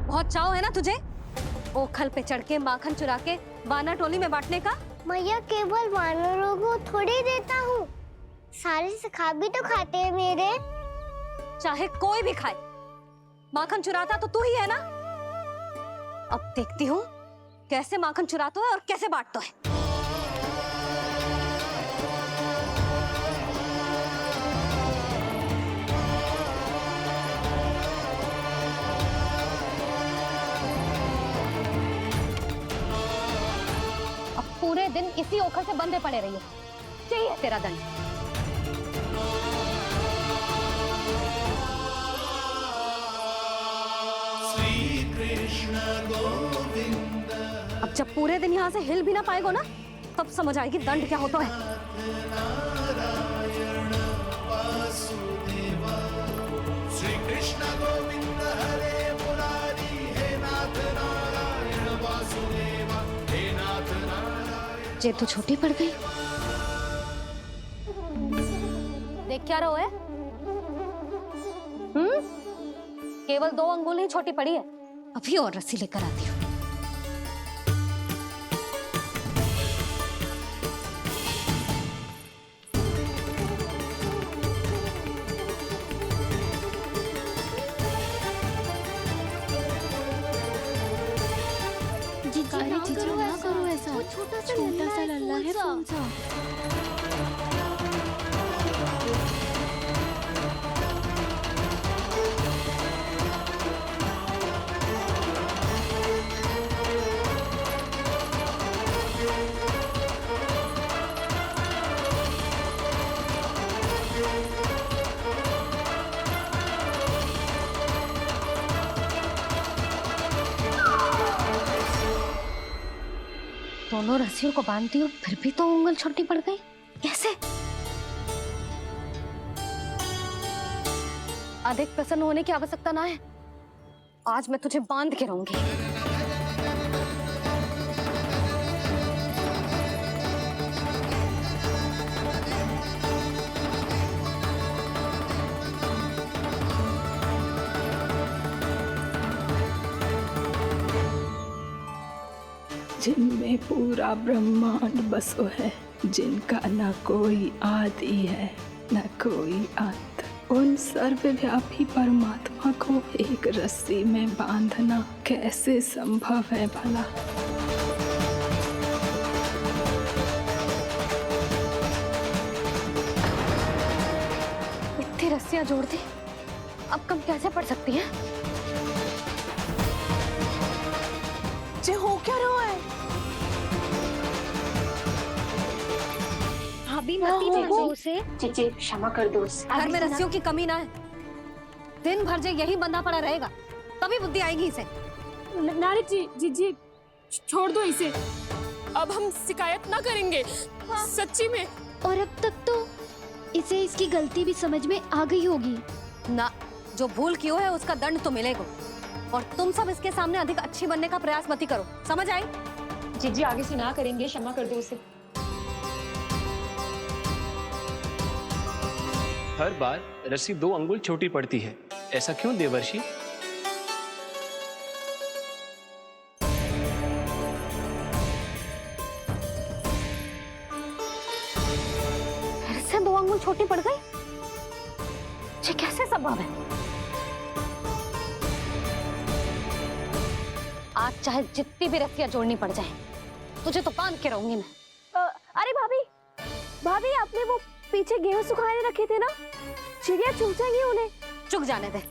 बहुत चाव है ना तुझे ओखल पे चढ़ के माखन चुरा के वानर टोली में बांटने का? मैया केवल वानरों को थोड़ी देता हूँ, सारे सखा भी तो खाते हैं मेरे। चाहे कोई भी खाए, माखन चुराता तो तू ही है ना। अब देखती हूँ कैसे माखन चुराता है और कैसे बांटता है। पूरे दिन इसी ओखल से बंधे पड़े रहिए, यही है तेरा दंड। श्री कृष्ण गोविंद। अब जब पूरे दिन यहाँ से हिल भी ना पाएगो ना, तब समझ आएगी दंड क्या होता है। नारायण वासुदेव। श्री कृष्ण गोविंद हरे मुरारी, हे नाथ नारायण वासुदेव, हे नाथ नारायण। जे तू छोटी पड़ गई, देख क्या रहो है? केवल 2 अंगुल ही छोटी पड़ी है, अभी और रस्सी लेकर आती हूँ। जीजू ना करो ऐसा, छोटा सा लल्ला है कौन सा। दोनों रस्सियों को बांधती हूँ, फिर भी तो उंगल छोटी पड़ गई। कैसे? अधिक प्रसन्न होने की आवश्यकता ना है, आज मैं तुझे बांध के रहूंगी। जिनमें पूरा ब्रह्मांड बसो है, जिनका न कोई आदि है न कोई अंत, उन सर्वव्यापी परमात्मा को एक रस्सी में बांधना कैसे संभव है भला? इतनी रस्सियां जोड़ दी, अब कम कैसे पड़ सकती हैं? जे हो क्या रहा है? भाभी मती दीजिए उसे। जीजी क्षमा कर दो उसे। घर में रस्सियों की कमी ना है, दिन भर जो यही बंधा पड़ा रहेगा, तभी बुद्धि आएगी इसे। नारी जी छोड़ दो इसे, अब हम शिकायत ना करेंगे। सच्ची में। और अब तक तो इसे इसकी गलती भी समझ में आ गई होगी ना। जो भूल की है उसका दंड तो मिलेगा, और तुम सब इसके सामने अधिक अच्छी बनने का प्रयास मत करो, समझ आई? जीजी आगे से ना करेंगे, क्षमा कर दो उसे। हर बार रस्सी 2 अंगुल छोटी पड़ती है, ऐसा क्यों देवर्षि? फिर से 2 अंगुल छोटी पड़ गई? ये कैसे संभव है? आज चाहे जितनी भी रस्सियां जोड़नी पड़ जाए, तुझे तो बांध के रहूंगी मैं। अरे भाभी आपने वो पीछे गेहूं सुखाने रखे थे ना, चिड़िया चुग जाएंगी उन्हें। चुक जाने दे,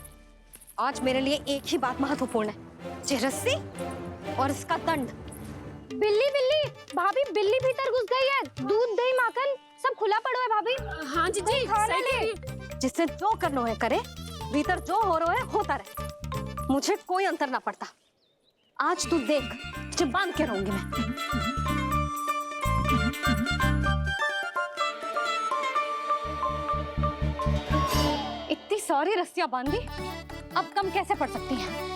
आज मेरे लिए एक ही बात महत्वपूर्ण है, ये रस्सी और इसका दंड। बिल्ली भाभी, बिल्ली भीतर घुस गई है। दूध दही माखन सब खुला पड़ा है भाभी। हाँ जीजी सही कह रही है। जिससे जो करना है करे, भीतर जो हो रहा है होता रहे, मुझे कोई अंतर ना पड़ता। आज तू देख, तुझे बांध के रहूंगी मैं। इतनी सारी रस्सियां बांधी, अब कम कैसे पड़ सकती हैं?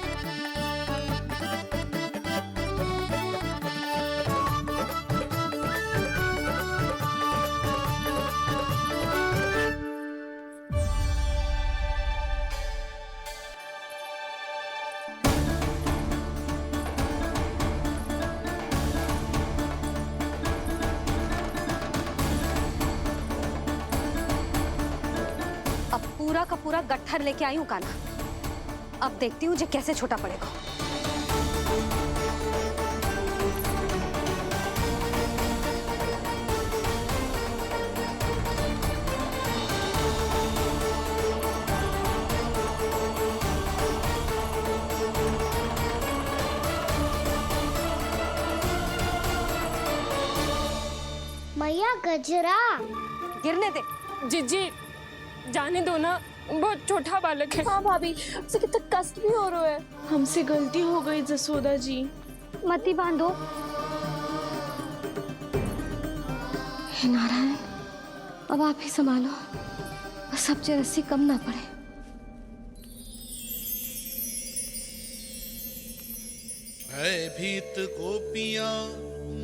पूरा का पूरा गट्ठर लेके आई हूँ कान्हा। अब देखती हूँ जे कैसे छोटा पड़ेगा। मैया गजरा। गिरने दे। जीजी जाने दो ना, बहुत छोटा बालक है। हाँ भाभी, उसे कितना कष्ट भी हो रहा है। हमसे गलती हो गई जसोदा जी। मती बांधो। हे नारायण, अब आप ही संभालो, बस अब जे रस्सी कम ना पड़े। भयभीत गोपियां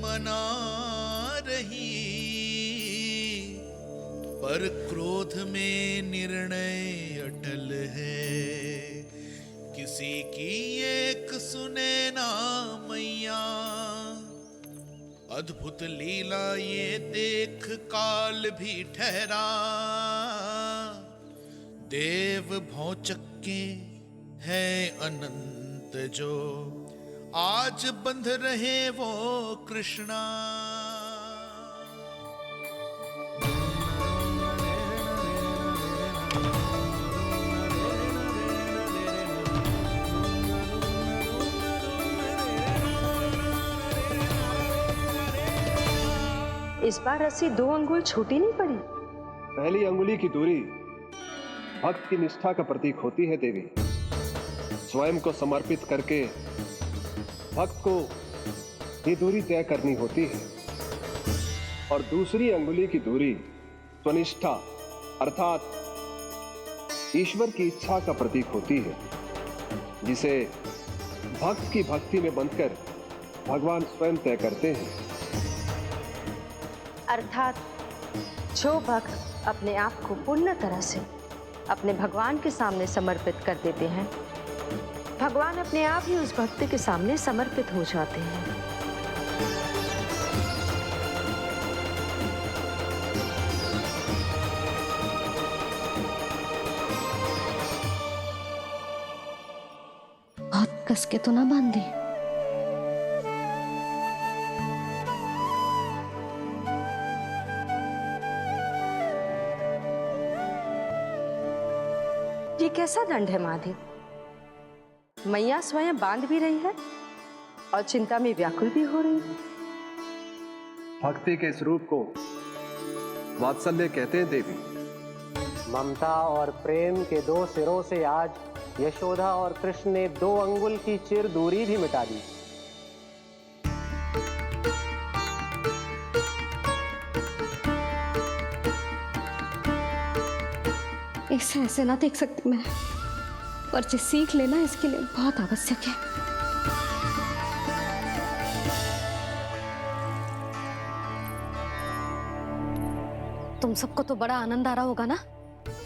मना रही, पर क्रोध में निर्णय अटल है। किसी की एक सुने ना मैया, अद्भुत लीला ये देख काल भी ठहरा। देव भौचक्के है अनंत जो, आज बंध रहे वो कृष्णा। इस बार रस्सी 2 अंगुल छोटी नहीं पड़ी। पहली अंगुली की दूरी भक्त की निष्ठा का प्रतीक होती है देवी। स्वयं को समर्पित करके भक्त को ये दूरी तय करनी होती है, और दूसरी अंगुली की दूरी स्वनिष्ठा अर्थात ईश्वर की इच्छा का प्रतीक होती है, जिसे भक्त की भक्ति में बंधकर भगवान स्वयं तय करते हैं। अर्थात जो भक्त अपने आप को पूर्ण तरह से अपने भगवान के सामने समर्पित कर देते हैं, भगवान अपने आप ही उस भक्त के सामने समर्पित हो जाते हैं। बहुत कस के तो ना बांधे। ये कैसा दंड है माधे? मैया स्वयं बांध भी रही है और चिंता में व्याकुल भी हो रही है। भक्ति के स्वरूप को वात्सल्य कहते हैं देवी। ममता और प्रेम के 2 सिरों से आज यशोदा और कृष्ण ने 2 अंगुल की चिर दूरी भी मिटा दी। इसे ऐसे ना देख सकती मैं, पर जो सीख लेना इसके लिए बहुत आवश्यक है। तुम सबको तो बड़ा आनंद आ रहा होगा ना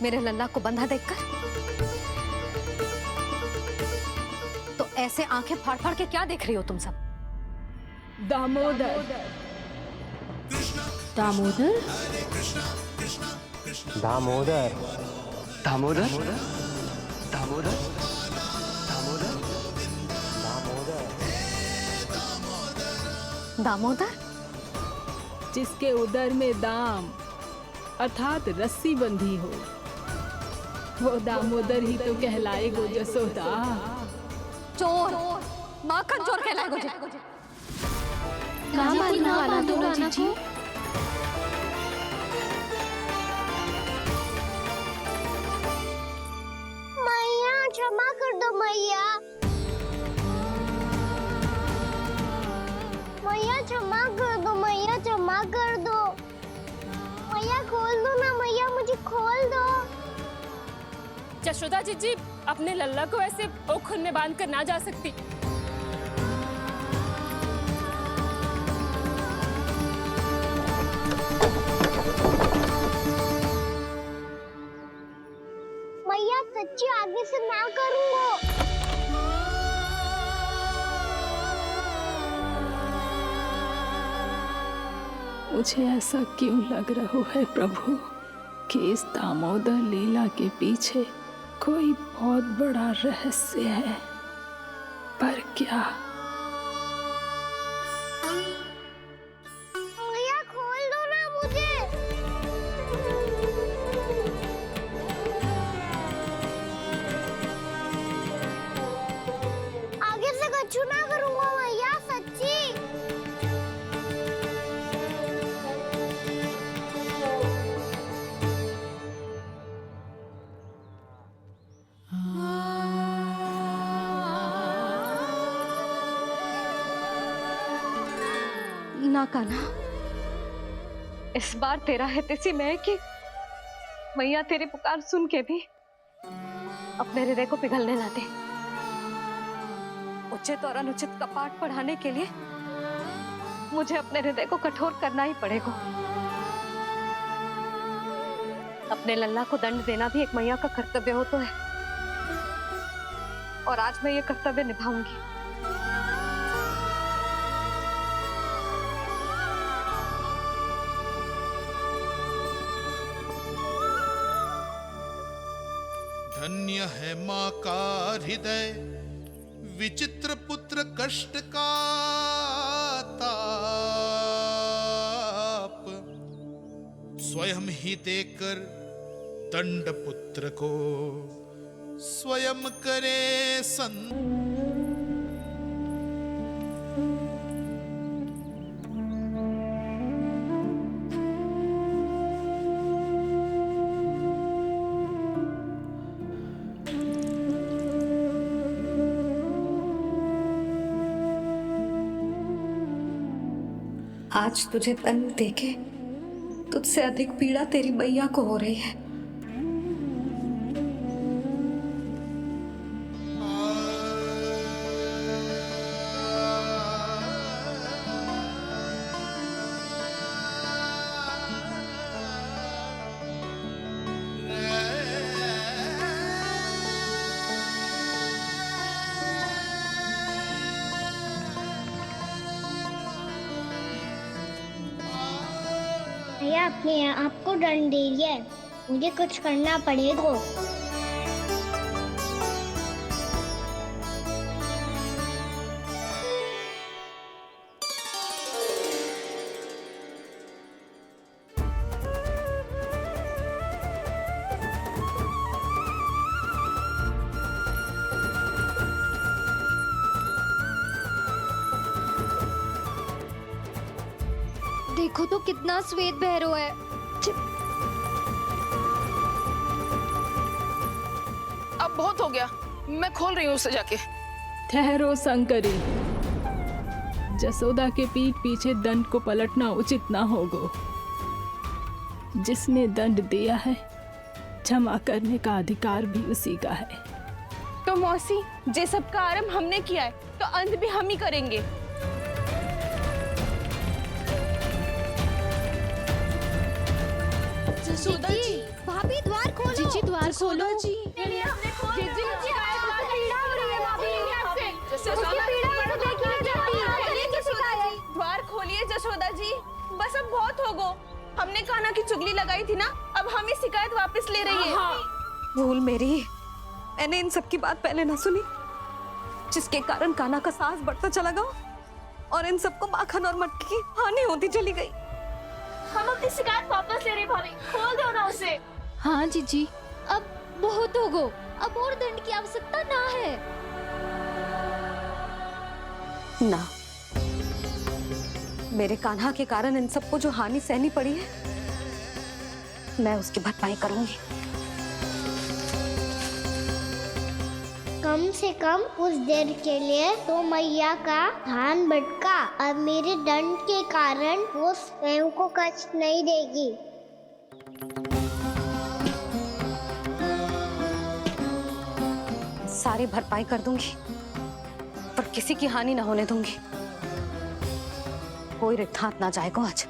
मेरे लल्ला को बंधा देखकर। तो ऐसे आंखें फाड़ फाड़ के क्या देख रही हो तुम सब? दामोदर। दामोदर? दामोदर। दामोदर दामोदर दामोदर दामोदर? जिसके उदर में दाम अर्थात रस्सी बंधी हो, वो दामोदर ही तो कहलाएगो जसोदा। चोर, माखन चोर कहलाएगो जे। कहाँ मालूम वाला तो जीजी। मैया क्षमा कर दो मैया। मैया क्षमा कर दो, मैया क्षमा कर दो। मैया खोल दो ना मैया, मुझे खोल दो। यशोदा जीजी अपने लल्ला को ऐसे ओखुन में बांध कर ना जा सकती। मैया सच्ची आगे से ना करूंगा। मुझे ऐसा क्यों लग रहा है प्रभु कि इस दामोदर लीला के पीछे कोई बहुत बड़ा रहस्य है, पर क्या? मैया खोल दो ना मुझे। आगे से कछु ना करूंगा मैया, सच्ची। ना कान्हा, इस बार तेरा है तेसी में कि मैया तेरी पुकार सुन के भी अपने हृदय को पिघलने ना दे। उचित और अनुचित का पाठ पढ़ाने के लिए मुझे अपने हृदय को कठोर करना ही पड़ेगा। अपने लल्ला को दंड देना भी एक मैया का कर्तव्य हो तो है, और आज मैं ये कर्तव्य निभाऊंगी। धन्य है माँ का हृदय, विचित्र पुत्र कष्ट का ताप, स्वयं ही देकर दंड पुत्र को स्वयं करे आज तुझे दंड देके तुझसे अधिक पीड़ा तेरी मैया को हो रही है। भैया अपने आप को दंड दे दिया है, मुझे कुछ करना पड़ेगा। देखो तो कितना श्वेत भैरव है। अब बहुत हो गया, मैं खोल रही हूँ उसे जाके। ठहरो शंकरी, जसोदा के पीठ पीछे दंड को पलटना उचित ना होगा। जिसने दंड दिया है, क्षमा करने का अधिकार भी उसी का है। तो मौसी, जे सब का आरंभ हमने किया है, तो अंत भी हम ही करेंगे। जसोदा जी, भाभी द्वार खोलो। जीजी द्वार खोलो जी। द्वार खोलिए जसोदा जी, बस अब बहुत हो गो। हमने कान्हा की चुगली लगाई थी ना, अब हम ये शिकायत वापस ले रही है। भूल मेरी, मैंने इन सब की बात पहले ना सुनी, जिसके कारण कान्हा का साहस बढ़ता चला गया और इन सबको माखन और मटकी की हानि होती चली गई। हम अपनी शिकायत वापस ले रहे भाभी, खोल दो ना उसे। हाँ जीजी, अब बहुत हो गो, अब और दंड की आवश्यकता ना है। ना, मेरे कान्हा के कारण इन सबको जो हानि सहनी पड़ी है, मैं उसकी भरपाई करूंगी। कम से कम उस देर के लिए तो मैया का ध्यान भटका, अब मेरे दंड के कारण वो स्वयं को कष्ट नहीं देगी। सारी भरपाई कर दूंगी, पर किसी की हानि ना होने दूंगी। कोई रिक्त हाथ ना जाएगा आज।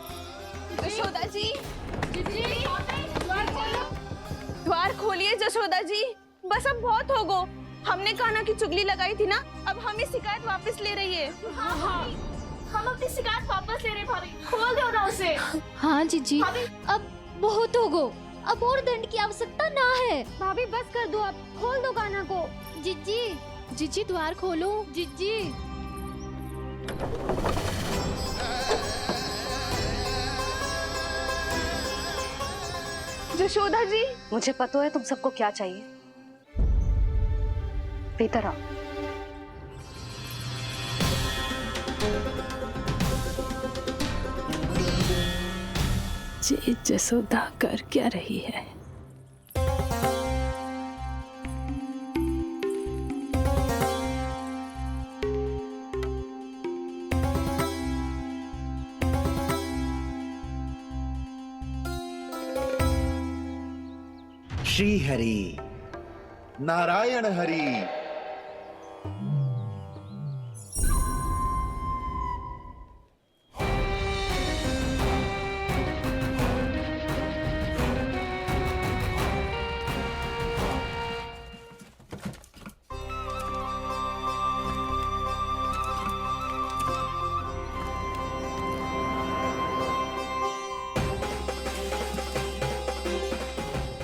जसोदा जी, द्वार खोलिए जसोदा जी, बस अब बहुत हो गो। हमने कान्हा की चुगली लगाई थी ना, अब हम ये शिकायत वापस ले रही है। हम अपनी शिकायत वापस ले रहे भाभी, खोल दो ना उसे। हाँ जीजी, अब बहुत हो गो, अब और दंड की आवश्यकता ना है। भाभी बस कर दो, अब खोल दो कान्हा को। जिज्जी, जिज्जी द्वार खोलो। जिज्जी। यशोदा जी, मुझे पता है तुम सबको क्या चाहिए। भीतर आओ। जी जसोदा कर क्या रही है? श्री हरि नारायण हरि।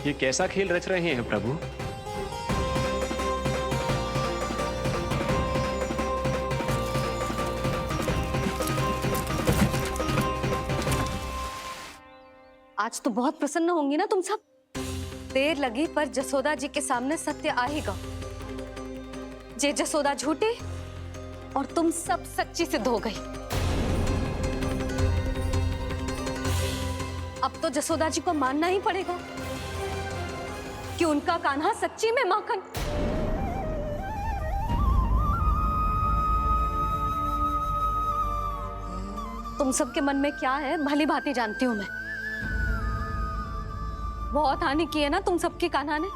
ये कैसा खेल रच रहे हैं प्रभु? आज तो बहुत प्रसन्न होंगी ना तुम सब। देर लगी पर जसोदा जी के सामने सत्य आएगा। जे जसोदा झूठे और तुम सब सच्ची सिद्ध हो गई। अब तो जसोदा जी को मानना ही पड़ेगा कि उनका कान्हा सच्ची में माखन। तुम सबके मन में क्या है भली भांति जानती हूं मैं। बहुत हानि की है ना तुम सबके कान्हा ने।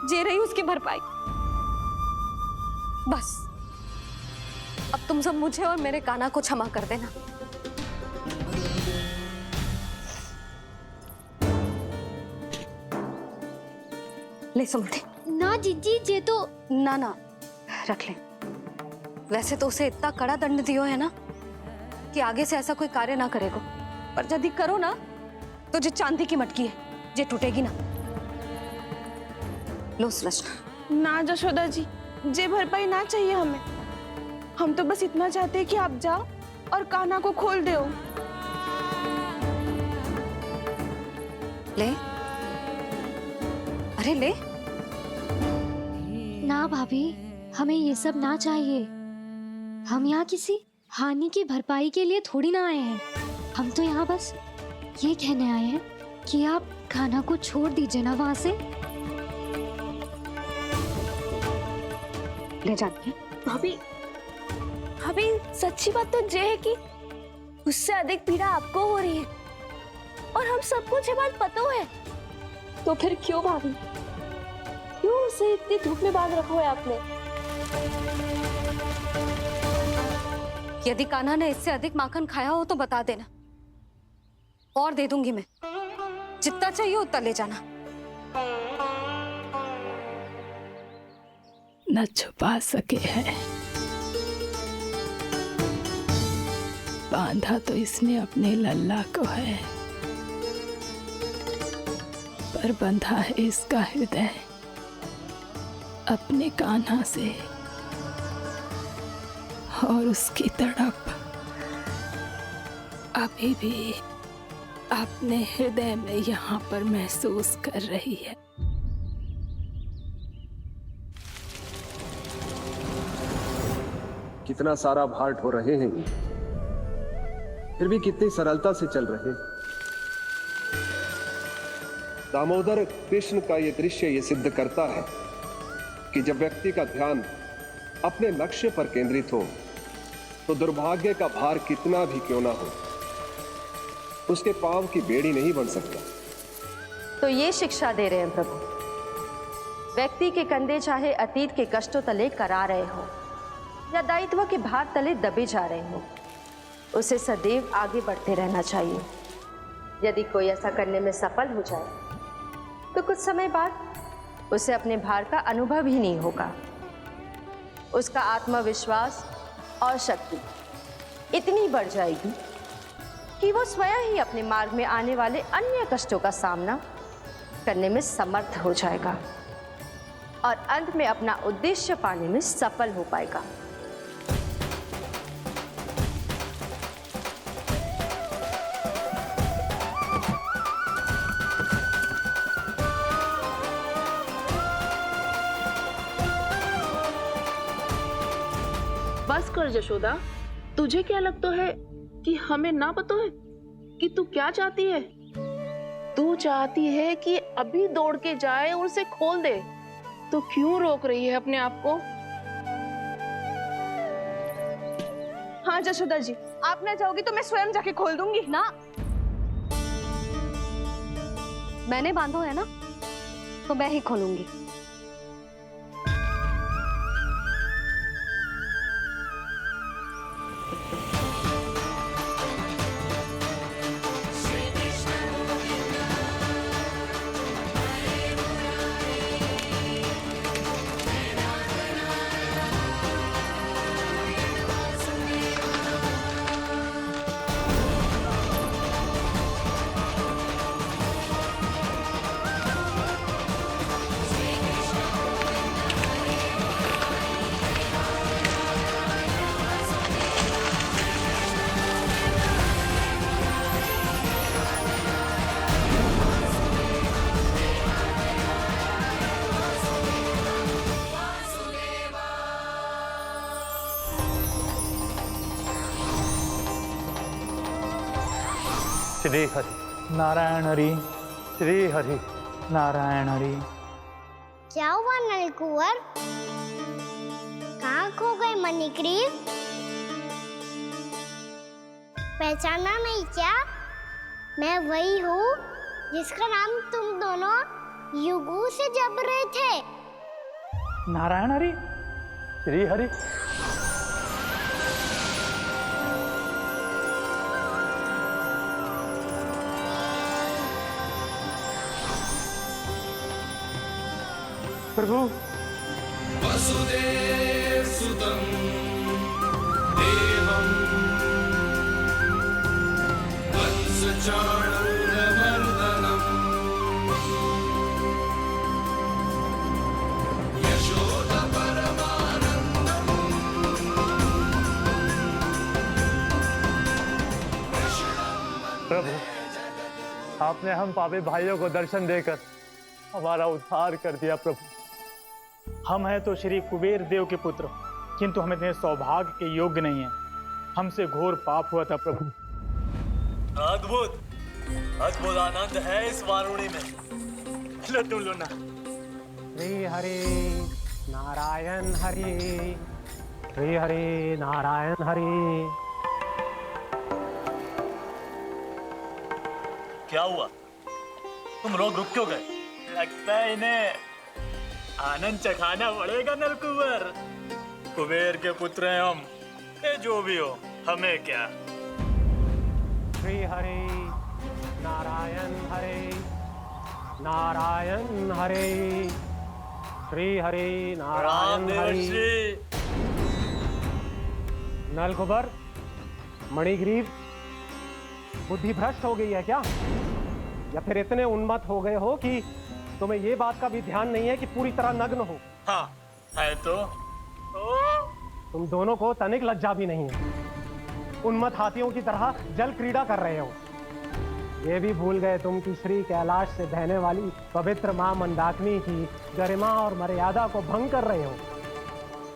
जे रही उसकी भरपाई। बस अब तुम सब मुझे और मेरे कान्हा को क्षमा कर देना। ले सुमति। ना जिज्जी, जे तो ना ना रख ले। वैसे तो उसे इतना कड़ा दंड दियो है ना कि आगे से ऐसा कोई कार्य ना करेगा। पर यदि करो ना तो जो चांदी की मटकी है जे टूटेगी ना। लो सुलक्षणा। ना यशोदा जी, जे भरपाई ना चाहिए हमें। हम तो बस इतना चाहते हैं कि आप जाओ और कान्हा को खोल दो। ले, अरे ले। ना भाभी, हमें ये सब ना चाहिए। हम यहाँ किसी हानि की भरपाई के लिए थोड़ी ना आए हैं। हम तो यहाँ बस ये कहने आए हैं कि आप कान्हा को छोड़ दीजिए ना वहां से। ले जाती है। भाभी, भाभी सच्ची बात तो ये है कि उससे अधिक पीड़ा आपको हो रही है और हम सबको ये बात पता है। तो फिर क्यों भाभी, क्यों उसे इतनी धूप में बांध रखा है आपने? यदि कान्हा ने इससे अधिक माखन खाया हो तो बता देना, और दे दूंगी मैं। जितना चाहिए उतना ले जाना। न छुपा सके हैं। बांधा तो इसने अपने लल्ला को है, पर बंधा है इसका हृदय अपने कान्हा से। और उसकी तड़प अभी भी अपने हृदय में यहाँ पर महसूस कर रही है। कितना सारा भार ढो रहे हैं, फिर भी कितनी सरलता से चल रहे हैं। दामोदर कृष्ण का ये दृश्य ये सिद्ध करता है कि जब व्यक्ति का ध्यान अपने लक्ष्य पर केंद्रित हो तो दुर्भाग्य का भार कितना भी क्यों ना हो, उसके पांव की बेड़ी नहीं बन सकता। तो ये शिक्षा दे रहे हैं प्रभु। व्यक्ति के कंधे चाहे अतीत के कष्टों तले करा रहे हो या दायित्व के भार तले दबे जा रहे हो, उसे सदैव आगे बढ़ते रहना चाहिए। यदि कोई ऐसा करने में सफल हो जाए तो कुछ समय बाद उसे अपने भार का अनुभव ही नहीं होगा। उसका आत्मविश्वास और शक्ति इतनी बढ़ जाएगी कि वो स्वयं ही अपने मार्ग में आने वाले अन्य कष्टों का सामना करने में समर्थ हो जाएगा और अंत में अपना उद्देश्य पाने में सफल हो पाएगा। बस कर जशोदा, तुझे क्या लगता है कि हमें ना पता है कि तू क्या चाहती है? तू चाहती है कि अभी दौड़ के जाए और उसे खोल दे, तो क्यों रोक रही है अपने आप को? हाँ जशोदा जी, आप ना चाहोगी तो मैं स्वयं जाके खोल दूंगी। ना, मैंने बांधो है ना, तो मैं ही खोलूंगी। श्री हरि नारायण हरि, श्री हरि नारायण हरि। क्या हुआ नलकुंवर? कहाँ खो गए मणिग्रीव? पहचाना नहीं क्या? मैं वही हूँ जिसका नाम तुम दोनों युगों से जप रहे थे। नारायण हरि, श्री हरि। प्रभु, वसुदेव सुतं देवं वत्सचाणूरमर्दनम् यशोदा परमानन्दम् प्रभु, आपने हम पापी भाइयों को दर्शन देकर हमारा उद्धार कर दिया। प्रभु, हम हैं तो श्री कुबेर देव के पुत्र, किंतु हम इतने सौभाग्य के योग्य नहीं हैं। हमसे घोर पाप हुआ था प्रभु। अद्भुत अद्भुत आनंद है इस वारुणी में। लो तुम लो ना। श्री हरि नारायण हरि, श्री हरि नारायण हरि। क्या हुआ? तुम लोग रुक क्यों गए? लगता है इन्हें आनंद चखाना पड़ेगा नलकुंवर। कुबेर के पुत्र हैं हम, ये जो भी हो हमें क्या। श्री हरि नारायण हरि, नारायण हरि, श्री हरि नारायण हरि। नलकुंवर, मणिग्रीव, बुद्धि भ्रष्ट हो गई है क्या? या फिर इतने उन्मत्त हो गए हो कि तुम्हें ये बात का भी ध्यान नहीं है कि पूरी तरह नग्न हो? हाँ है तो। तुम दोनों को तनिक लज्जा भी नहीं है। उन्मत्त हाथियों की तरह जल क्रीड़ा कर रहे हो। ये भी भूल गए तुम कि श्री कैलाश से बहने वाली पवित्र मां मंदाकिनी की गरिमा और मर्यादा को भंग कर रहे हो।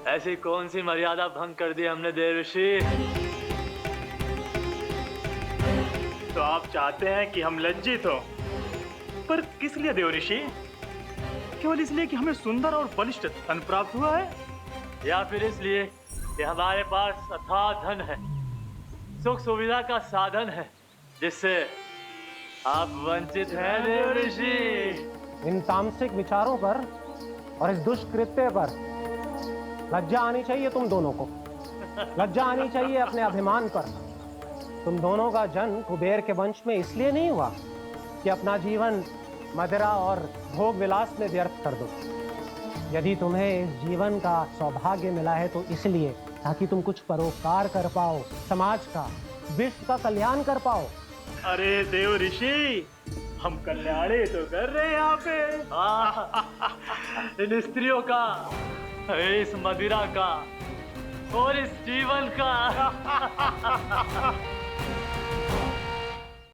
ऐसी कौन सी मर्यादा भंग कर दी हमने देवर्षि? तो आप चाहते हैं कि हम लज्जित हो, पर किस लिए देवऋषि? केवल इसलिए कि हमें सुंदर और बलिष्ठ धन प्राप्त हुआ है, या फिर इसलिए कि हमारे पास अथाह धन है, सुख सुविधा का साधन है, जिससे आप वंचित हैं देवर्षि? इन तामसिक विचारों पर और इस दुष्कृत्य पर लज्जा आनी चाहिए तुम दोनों को। लज्जा आनी चाहिए अपने अभिमान पर। तुम दोनों का जन्म कुबेर के वंश में इसलिए नहीं हुआ कि अपना जीवन मदिरा और भोग विलास में व्यर्थ कर दो। यदि तुम्हें इस जीवन का सौभाग्य मिला है तो इसलिए ताकि तुम कुछ परोपकार कर पाओ समाज का, विश्व का कल्याण कर पाओ। अरे देव ऋषि, हम कल्याणी तो कर रहे हैं यहाँ पे। इन स्त्रियों का, इस मदिरा का और इस जीवन का।